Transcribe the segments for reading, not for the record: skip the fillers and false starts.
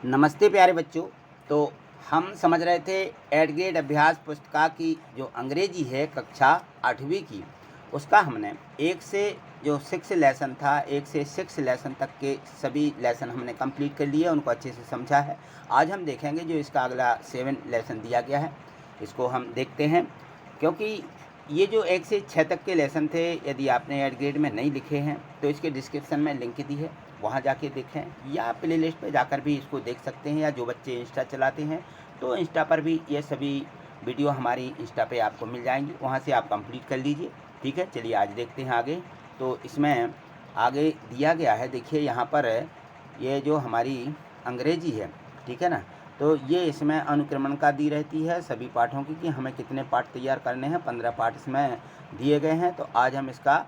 नमस्ते प्यारे बच्चों। तो हम समझ रहे थे एट ग्रेड अभ्यास पुस्तिका की जो अंग्रेजी है कक्षा 8वीं की, उसका हमने एक से जो 6 लेसन था, 1 से 6 लेसन तक के सभी लेसन हमने कंप्लीट कर लिए, उनको अच्छे से समझा है। आज हम देखेंगे जो इसका अगला 7 लेसन दिया गया है, इसको हम देखते हैं। क्योंकि ये जो 1 से 6 तक के लेसन थे, यदि आपने एट ग्रेड में नहीं लिखे हैं तो इसके डिस्क्रिप्शन में लिंक दी है, वहाँ जाके देखें, या प्ले लिस्ट पर जाकर भी इसको देख सकते हैं। या जो बच्चे इंस्टा चलाते हैं तो इंस्टा पर भी ये सभी वीडियो हमारी इंस्टा पे आपको मिल जाएंगी, वहाँ से आप कंप्लीट कर लीजिए। ठीक है, चलिए आज देखते हैं आगे। तो इसमें आगे दिया गया है, देखिए यहाँ पर ये जो हमारी अंग्रेजी है, ठीक है ना, तो ये इसमें अनुक्रमण का दी रहती है सभी पाठों की कि हमें कितने पाठ तैयार करने हैं। 15 पाठ इसमें दिए गए हैं। तो आज हम इसका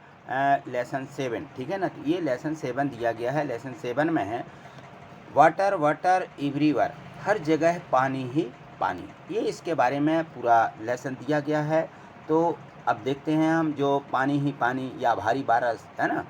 लेसन 7, ठीक है ना, तो ये लेसन 7 दिया गया है। लेसन 7 में है वाटर वाटर एवरीवेयर, हर जगह पानी ही पानी। ये इसके बारे में पूरा लेसन दिया गया है। तो अब देखते हैं हम, जो पानी ही पानी या भारी बारिश है ना,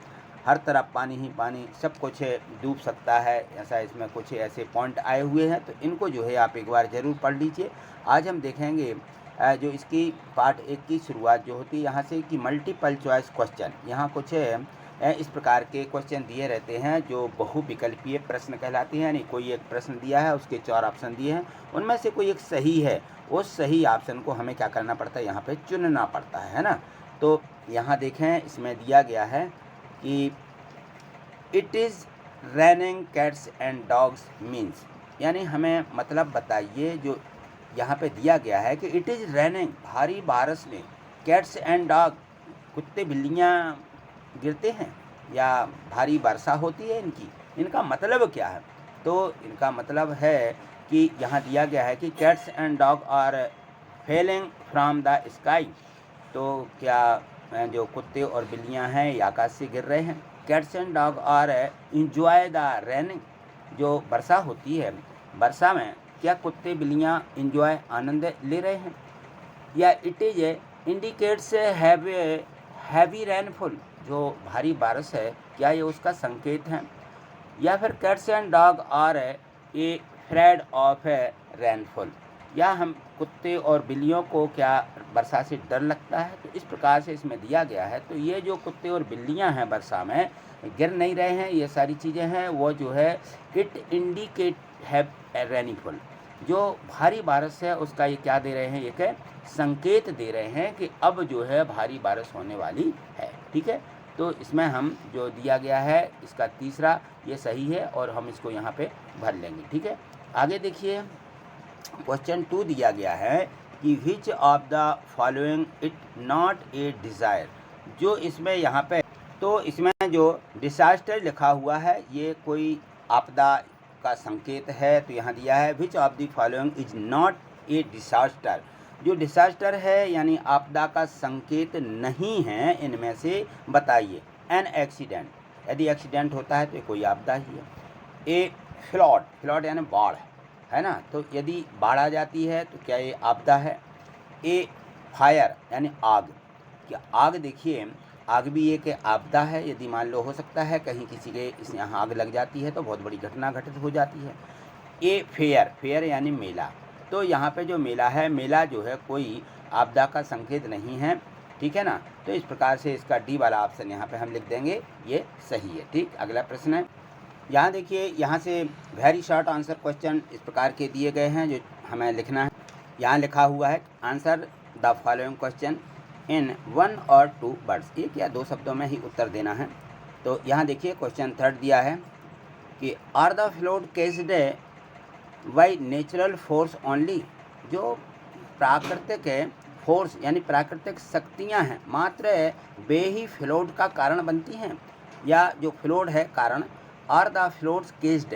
हर तरफ पानी ही पानी, सब कुछ डूब सकता है, ऐसा इसमें कुछ ऐसे पॉइंट आए हुए हैं। तो इनको जो है आप एक बार ज़रूर पढ़ लीजिए। आज हम देखेंगे जो इसकी पार्ट 1 की शुरुआत जो होती है यहाँ से कि मल्टीपल चॉइस क्वेश्चन। यहाँ कुछ इस प्रकार के क्वेश्चन दिए रहते हैं जो बहुविकल्पीय प्रश्न कहलाते हैं। यानी कोई एक प्रश्न दिया है, उसके 4 ऑप्शन दिए हैं, उनमें से कोई एक सही है, उस सही ऑप्शन को हमें क्या करना पड़ता है, यहाँ पे चुनना पड़ता है ना। तो यहाँ देखें, इसमें दिया गया है कि it is raining cats and dogs means, यानी हमें मतलब बताइए। जो यहाँ पे दिया गया है कि इट इज़ रेनिंग, भारी बारिश में, कैट्स एंड डॉग, कुत्ते बिल्लियाँ गिरते हैं या भारी वर्षा होती है इनकी, इनका मतलब क्या है। तो इनका मतलब है कि यहाँ दिया गया है कि cats and dog are falling from the sky. तो क्या जो कुत्ते और बिल्लियाँ हैं ये आकाश से गिर रहे हैं। Cats and dog are enjoy the raining, जो वर्षा होती है, वर्षा में क्या कुत्ते बिल्लियाँ इंजॉय आनंद ले रहे हैं। या it is indicates heavy rainfall, जो भारी बारिश है, क्या ये उसका संकेत है। या फिर cats and dog are afraid of rainfall, या हम कुत्ते और बिल्लियों को क्या वर्षा से डर लगता है। तो इस प्रकार से इसमें दिया गया है। तो ये जो कुत्ते और बिल्लियां हैं वर्षा में गिर नहीं रहे हैं, ये सारी चीज़ें हैं, वो जो है इट इंडिकेट हैव रेनफॉल, जो भारी बारिश है उसका ये क्या दे रहे हैं, एक संकेत दे रहे हैं कि अब जो है भारी बारिश होने वाली है। ठीक है, तो इसमें हम जो दिया गया है इसका तीसरा ये सही है और हम इसको यहाँ पे भर लेंगे। ठीक है, आगे देखिए क्वेश्चन 2 दिया गया है कि which of the following it not a desire. जो इसमें यहाँ पे, तो इसमें जो डिसास्टर लिखा हुआ है ये कोई आपदा का संकेत है। तो यहाँ दिया है which of the following is not a disaster, जो डिसास्टर है यानी आपदा का संकेत नहीं है, इनमें से बताइए। एन एक्सीडेंट, यदि एक्सीडेंट होता है तो कोई आपदा ही है। ए फ्लड, फ्लड यानी बाढ़ है ना, तो यदि बाढ़ आ जाती है तो क्या ये आपदा है। ए फायर यानी आग, क्या आग, देखिए आग भी एक आपदा है। यदि मान लो हो सकता है कहीं किसी के इस यहाँ आग लग जाती है तो बहुत बड़ी घटना घटित हो जाती है। ए फेयर, फेयर यानी मेला, तो यहाँ पे जो मेला है, मेला जो है कोई आपदा का संकेत नहीं है। ठीक है ना, तो इस प्रकार से इसका डी वाला ऑप्शन यहाँ पे हम लिख देंगे, ये सही है। ठीक, अगला प्रश्न है, यहाँ देखिए, यहाँ से वेरी शॉर्ट आंसर क्वेश्चन इस प्रकार के दिए गए हैं जो हमें लिखना है। यहाँ लिखा हुआ है answer the following question in 1 और 2 वर्ड्स, 1 या 2 शब्दों में ही उत्तर देना है। तो यहाँ देखिए क्वेश्चन 3 दिया है कि are the flood caused by natural force only, जो प्राकृतिक फोर्स यानी प्राकृतिक शक्तियाँ हैं मात्र वे ही फ्लोड का कारण बनती हैं, या जो फ्लोड है कारण। आर द फ्लोड्स केस्ड,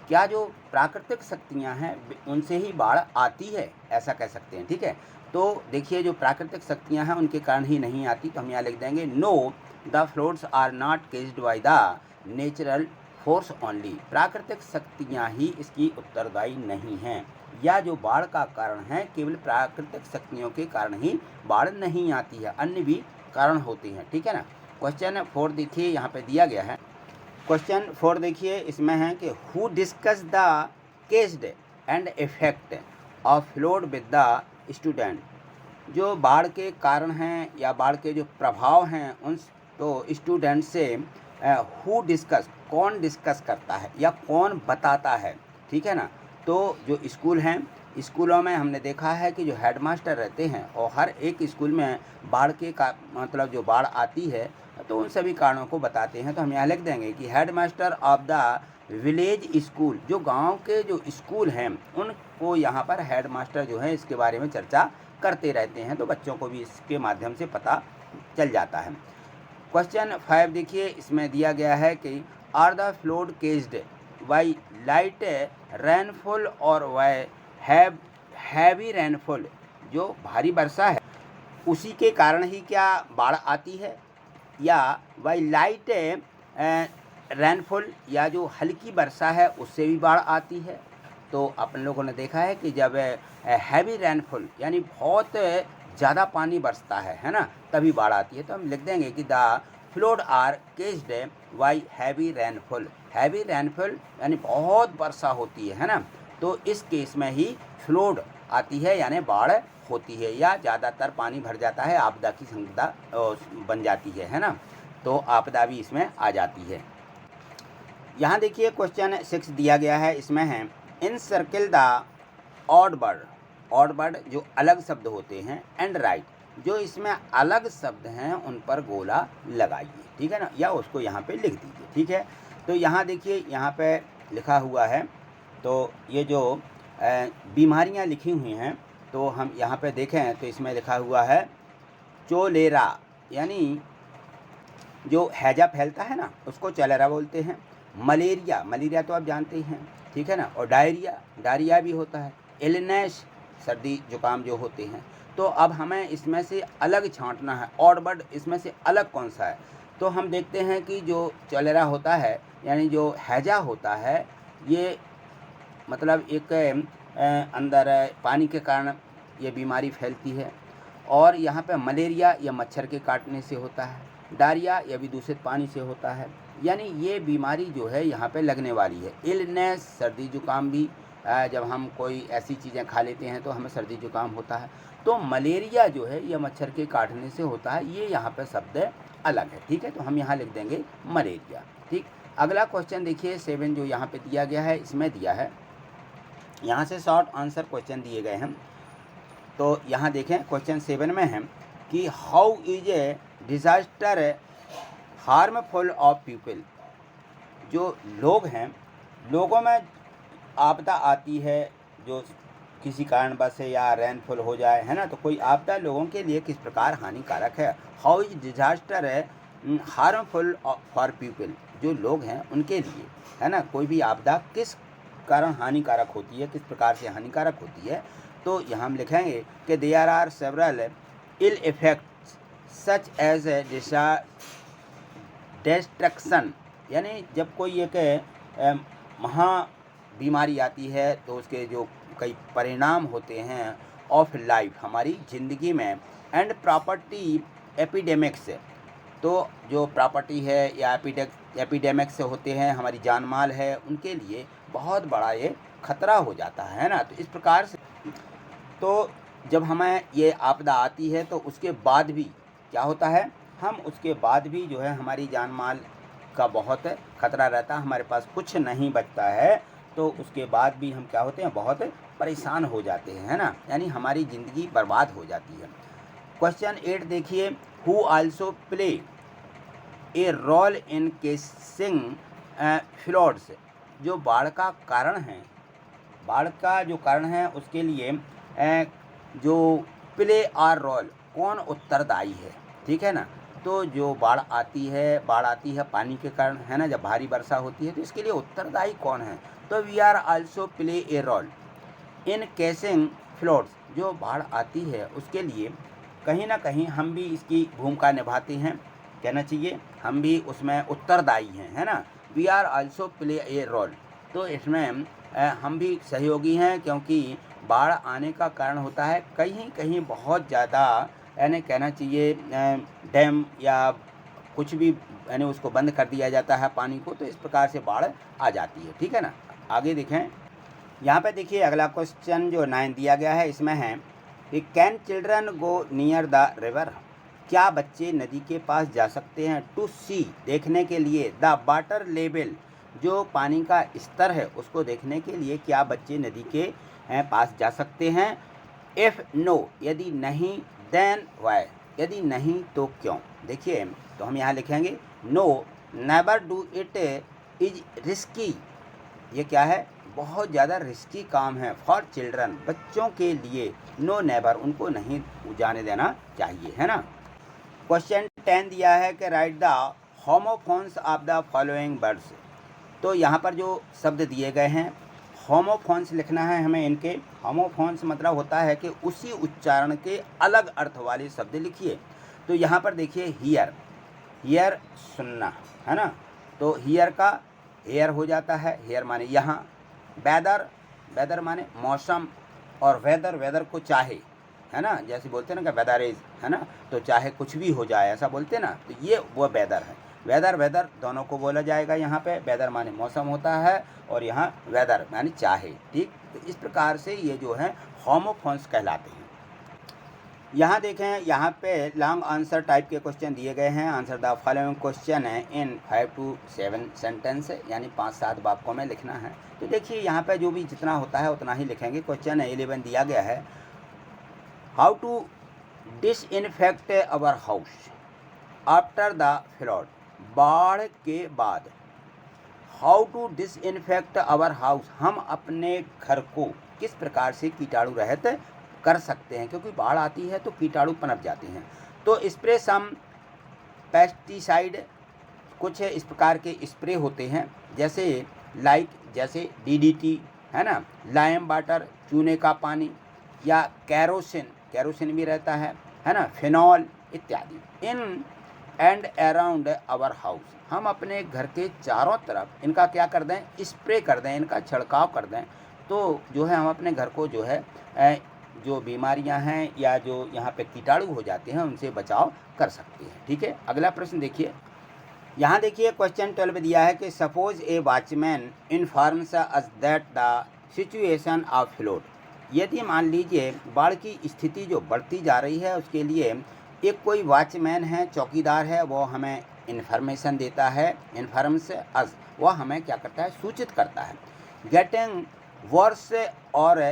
क्या जो प्राकृतिक शक्तियाँ हैं उनसे ही बाढ़ आती है, ऐसा कह सकते हैं। ठीक है, तो देखिए जो प्राकृतिक शक्तियाँ हैं उनके कारण ही नहीं आती, तो हम यहाँ लिख देंगे no the floods are not caused by the natural force only, प्राकृतिक शक्तियाँ ही इसकी उत्तरदायी नहीं हैं, या जो बाढ़ का कारण है केवल प्राकृतिक शक्तियों के कारण ही बाढ़ नहीं आती है, अन्य भी कारण होते हैं। ठीक है ना। क्वेश्चन 4 देखिए यहाँ पे दिया गया है। क्वेश्चन 4 देखिए, इसमें है कि who discuss the केस्ड and effect of flood with the student, जो बाढ़ के कारण हैं या बाढ़ के जो प्रभाव हैं उन तो स्टूडेंट से हु डिस्कस, कौन डिस्कस करता है या कौन बताता है, ठीक है ना। तो जो स्कूल हैं, स्कूलों में हमने देखा है कि जो हेडमास्टर रहते हैं और हर एक स्कूल में बाढ़ के का मतलब जो बाढ़ आती है तो उन सभी कारणों को बताते हैं। तो हम यहाँ लिख देंगे कि headmaster of the village school, जो गांव के जो स्कूल हैं उनको यहाँ पर हेडमास्टर जो है इसके बारे में चर्चा करते रहते हैं, तो बच्चों को भी इसके माध्यम से पता चल जाता है। क्वेश्चन 5 देखिए, इसमें दिया गया है कि are the flood caused by light rainfall और वाई हैवी रेनफॉल, जो भारी वर्षा है उसी के कारण ही क्या बाढ़ आती है, या बाई लाइट रेनफॉल, या जो हल्की वर्षा है उससे भी बाढ़ आती है। तो अपन लोगों ने देखा है कि जब हैवी रेनफॉल यानी बहुत ज़्यादा पानी बरसता है ना, तभी बाढ़ आती है। तो हम लिख देंगे कि the flood are caused by heavy rainfall. Heavy rainfall यानी बहुत वर्षा होती है ना, तो इस केस में ही फ्लड आती है यानी बाढ़ होती है, या ज़्यादातर पानी भर जाता है, आपदा की संगदा बन जाती है ना, तो आपदा भी इसमें आ जाती है। यहाँ देखिए क्वेश्चन 6 दिया गया है, इसमें है इन circle the odd word, odd word जो अलग शब्द होते हैं, एंड राइट, जो इसमें अलग शब्द हैं उन पर गोला लगाइए, ठीक है ना, या उसको यहाँ पे लिख दीजिए, ठीक है। तो यहाँ देखिए, यहाँ पे लिखा हुआ है, तो ये जो बीमारियाँ लिखी हुई हैं, तो हम यहाँ पे देखें तो इसमें लिखा हुआ है चोलेरा, यानी जो हैजा फैलता है ना उसको चलेरा बोलते हैं। मलेरिया, मलेरिया तो आप जानते ही हैं, ठीक है ना, और डायरिया, डायरिया भी होता है। इलनेस, सर्दी जुकाम जो होते हैं। तो अब हमें इसमें से अलग छांटना है, ऑड वर्ड इसमें से अलग कौन सा है। तो हम देखते हैं कि जो चलेरा होता है यानी जो हैजा होता है, ये मतलब एक अंदर पानी के कारण ये बीमारी फैलती है, और यहाँ पे मलेरिया या मच्छर के काटने से होता है, डायरिया या भी दूषित पानी से होता है, यानी ये बीमारी जो है यहाँ पे लगने वाली है। इलनेस, सर्दी जुकाम भी जब हम कोई ऐसी चीज़ें खा लेते हैं तो हमें सर्दी जुकाम होता है। तो मलेरिया जो है यह मच्छर के काटने से होता है, ये यहाँ पे शब्द अलग है, ठीक है। तो हम यहाँ लिख देंगे मलेरिया, ठीक। अगला क्वेश्चन देखिए 7 जो यहाँ पे दिया गया है, इसमें दिया है, यहाँ से शॉर्ट आंसर क्वेश्चन दिए गए हैं। तो यहाँ देखें क्वेश्चन 7 में है कि how is a disaster harmful of people, जो लोग हैं, लोगों में आपदा आती है जो किसी कारणवश से या रेनफॉल हो जाए, है ना, तो कोई आपदा लोगों के लिए किस प्रकार हानिकारक है। How is disaster harmful for people, जो लोग हैं उनके लिए, है ना, कोई भी आपदा किस कारण हानिकारक होती है, किस प्रकार से हानिकारक होती है। तो यहाँ हम लिखेंगे कि there are several ill effects such as destruction, यानी जब कोई एक महा बीमारी आती है तो उसके जो कई परिणाम होते हैं ऑफ लाइफ, हमारी ज़िंदगी में, एंड प्रॉपर्टी एपिडेमिक्स, तो जो प्रॉपर्टी है या एपिडेमिक्स होते हैं, हमारी जान माल है, उनके लिए बहुत बड़ा ये खतरा हो जाता है ना। तो इस प्रकार से तो जब हमें ये आपदा आती है तो उसके बाद भी क्या होता है, हम उसके बाद भी जो है हमारी जान माल का बहुत खतरा रहता है, हमारे पास कुछ नहीं बचता है, तो उसके बाद भी हम क्या होते हैं, बहुत परेशान हो जाते हैं, है ना, यानी हमारी ज़िंदगी बर्बाद हो जाती है। क्वेश्चन 8 देखिए, who also play a role in causing floods, जो बाढ़ का कारण है, बाढ़ का जो कारण है उसके लिए जो प्ले आर रोल, कौन उत्तरदायी है, ठीक है ना। तो जो बाढ़ आती है पानी के कारण, है ना, जब भारी वर्षा होती है तो इसके लिए उत्तरदायी कौन है। तो we are also play a role in causing floods, जो बाढ़ आती है उसके लिए कहीं ना कहीं हम भी इसकी भूमिका निभाते हैं, कहना चाहिए हम भी उसमें उत्तरदायी हैं, है ना। We are also play a role, तो इसमें हम भी सहयोगी हैं, क्योंकि बाढ़ आने का कारण होता है कहीं कहीं बहुत ज़्यादा, यानी कहना चाहिए डैम या कुछ भी, यानी उसको बंद कर दिया जाता है पानी को, तो इस प्रकार से बाढ़ आ जाती है, ठीक है ना। आगे देखें, यहाँ पे देखिए अगला क्वेश्चन जो 9 दिया गया है, इसमें है कि can children go near the river, क्या बच्चे नदी के पास जा सकते हैं, टू सी देखने के लिए, द वाटर लेवल जो पानी का स्तर है उसको देखने के लिए क्या बच्चे नदी के पास जा सकते हैं। इफ़ नो यदि नहीं, देन वाई यदि नहीं तो क्यों। देखिए तो हम यहाँ लिखेंगे no never do it is risky, ये क्या है, बहुत ज़्यादा रिस्की काम है, फॉर चिल्ड्रन बच्चों के लिए, नो नेवर उनको नहीं जाने देना चाहिए, है ना। क्वेश्चन 10 दिया है कि right the homophones of the following words, तो यहाँ पर जो शब्द दिए गए हैं होमोफोन्स लिखना है हमें। इनके होमोफोन्स मतलब होता है कि उसी उच्चारण के अलग अर्थ वाले शब्द लिखिए। तो यहाँ पर देखिए हियर, हियर सुनना, है ना, तो हियर का हेयर हो जाता है, हेयर माने यहाँ, वेदर, वेदर माने मौसम, और वेदर, वेदर को चाहे, है ना, जैसे बोलते हैं ना कि वेदर इज, है ना, तो चाहे कुछ भी हो जाए ऐसा बोलते हैं ना, तो ये वो वेदर है। वेदर वेदर दोनों को बोला जाएगा यहाँ पे, वेदर माने मौसम होता है और यहाँ वेदर माने चाहे, ठीक। तो इस प्रकार से ये जो है होमोफोन्स कहलाते हैं। यहाँ देखें, यहाँ पे लॉन्ग आंसर टाइप के क्वेश्चन दिए गए हैं। आंसर द फॉलोइंग क्वेश्चन है इन 5 to 7 सेंटेंस, यानी 5-7 वाक्यों में लिखना है। तो देखिए यहाँ पे जो भी जितना होता है उतना ही लिखेंगे। क्वेश्चन 11 दिया गया है, how to disinfect our house after the flood, बाढ़ के बाद। How to disinfect our house, हम अपने घर को किस प्रकार से कीटाणु रहित कर सकते हैं, क्योंकि बाढ़ आती है तो कीटाणु पनप जाते हैं। तो स्प्रे सम पेस्टिसाइड, कुछ इस प्रकार के स्प्रे होते हैं, जैसे लाइक जैसे DDT, है ना, लाइम वाटर चूने का पानी, या कैरोसिन, कैरोसिन भी रहता है ना, फिनॉल इत्यादि। In and around our house, हम अपने घर के चारों तरफ इनका क्या कर दें, स्प्रे कर दें, इनका छिड़काव कर दें, तो जो है हम अपने घर को जो है जो बीमारियां हैं या जो यहाँ पे कीटाणु हो जाते हैं उनसे बचाव कर सकते हैं, ठीक है। अगला प्रश्न देखिए, यहाँ देखिए क्वेश्चन 12 दिया है कि suppose A watchman informs us that the situation of flood, यदि मान लीजिए बाढ़ की स्थिति जो बढ़ती जा रही है उसके लिए एक कोई वॉचमैन है, चौकीदार है, वो हमें इन्फॉर्मेशन देता है, इन्फॉर्म्स अस, वह हमें क्या करता है, सूचित करता है। गेटिंग वर्स और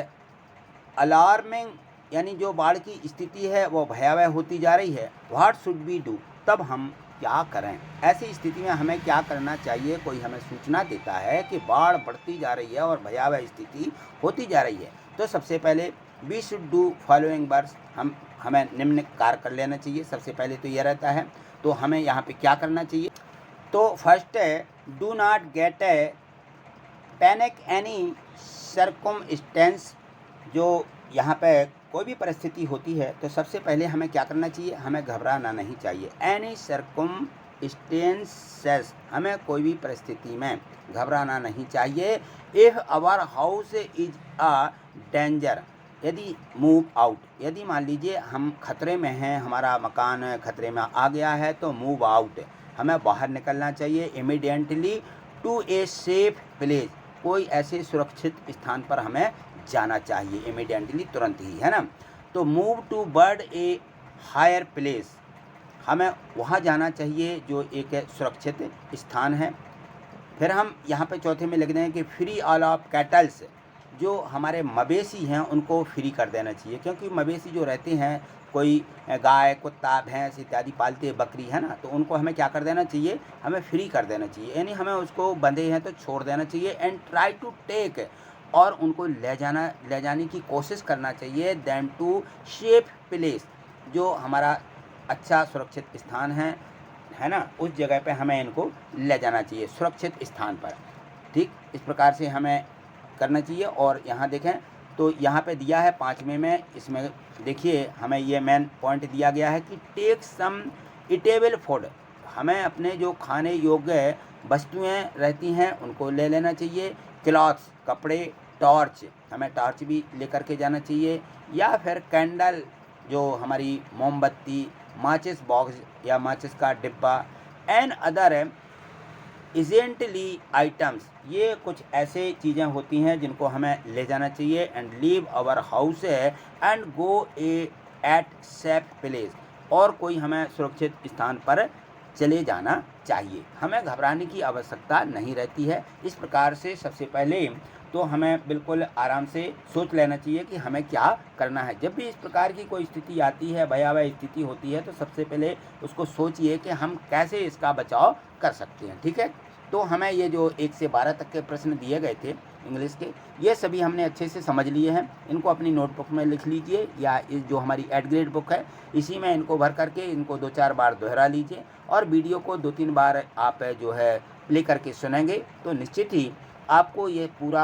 अलार्मिंग, यानी जो बाढ़ की स्थिति है वो भयावह होती जा रही है, व्हाट शुड वी डू, तब हम क्या करें, ऐसी स्थिति में हमें क्या करना चाहिए। कोई हमें सूचना देता है कि बाढ़ बढ़ती जा रही है और भयावह स्थिति होती जा रही है, तो सबसे पहले we should do following words, हमें निम्न कार्य कर लेना चाहिए। सबसे पहले तो यह रहता है, तो हमें यहाँ पे क्या करना चाहिए, तो फर्स्ट है do not get panic any circumstance, जो यहाँ पे कोई भी परिस्थिति होती है तो सबसे पहले हमें क्या करना चाहिए, हमें घबराना नहीं चाहिए। एनी सर्कमस्टेंसेस, हमें कोई भी परिस्थिति में घबराना नहीं चाहिए। If our house is a danger, यदि मूव आउट, यदि मान लीजिए हम खतरे में हैं, हमारा मकान खतरे में आ गया है तो मूव आउट, हमें बाहर निकलना चाहिए। Immediately to a safe place, कोई ऐसे सुरक्षित स्थान पर हमें जाना चाहिए इमीडिएटली, तुरंत ही, है ना। तो move toward a higher place, हमें वहाँ जाना चाहिए जो एक सुरक्षित स्थान है। फिर हम यहाँ पे चौथे में लिख दें कि फ्री ऑल ऑफ कैटल्स, जो हमारे मवेशी हैं उनको फ्री कर देना चाहिए, क्योंकि मवेशी जो रहते हैं, कोई गाय, कुत्ता, भैंस इत्यादि पालते हैं, बकरी, है ना, तो उनको हमें क्या कर देना चाहिए, हमें फ्री कर देना चाहिए, यानी हमें उसको बंधे हैं तो छोड़ देना चाहिए। एंड ट्राई टू टेक, और उनको ले जाने की कोशिश करना चाहिए। देन टू सेफ प्लेस, जो हमारा अच्छा सुरक्षित स्थान है ना, उस जगह पे हमें इनको ले जाना चाहिए, सुरक्षित स्थान पर, ठीक। इस प्रकार से हमें करना चाहिए। और यहाँ देखें तो यहाँ पे दिया है 5वें में, इसमें देखिए हमें ये मेन पॉइंट दिया गया है कि टेक सम इटेबल फूड, हमें अपने जो खाने योग्य वस्तुएं रहती हैं उनको ले लेना चाहिए। क्लॉथ्स, कपड़े, टॉर्च, हमें टॉर्च भी लेकर के जाना चाहिए, या फिर कैंडल, जो हमारी मोमबत्ती, माचिस बॉक्स या माचिस का डिब्बा, एंड अदर इजेंटली आइटम्स, ये कुछ ऐसे चीज़ें होती हैं जिनको हमें ले जाना चाहिए। And leave our house and go at safe place, और कोई हमें सुरक्षित स्थान पर चले जाना चाहिए, हमें घबराने की आवश्यकता नहीं रहती है। इस प्रकार से सबसे पहले तो हमें बिल्कुल आराम से सोच लेना चाहिए कि हमें क्या करना है। जब भी इस प्रकार की कोई स्थिति आती है, भयावह स्थिति होती है, तो सबसे पहले उसको सोचिए कि हम कैसे इसका बचाव कर सकते हैं। ठीक है, तो हमें ये जो 1 से 12 तक के प्रश्न दिए गए थे इंग्लिश के, ये सभी हमने अच्छे से समझ लिए हैं। इनको अपनी नोटबुक में लिख लीजिए, या इस जो हमारी एट ग्रेड बुक है इसी में इनको भर करके इनको 2-4 बार दोहरा लीजिए, और वीडियो को 2-3 बार आप जो है प्ले करके सुनेंगे तो निश्चित ही आपको ये पूरा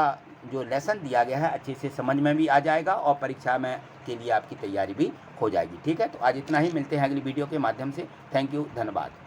जो लेसन दिया गया है अच्छे से समझ में भी आ जाएगा, और परीक्षा में के लिए आपकी तैयारी भी हो जाएगी। ठीक है, तो आज इतना ही, मिलते हैं अगली वीडियो के माध्यम से। थैंक यू, धन्यवाद।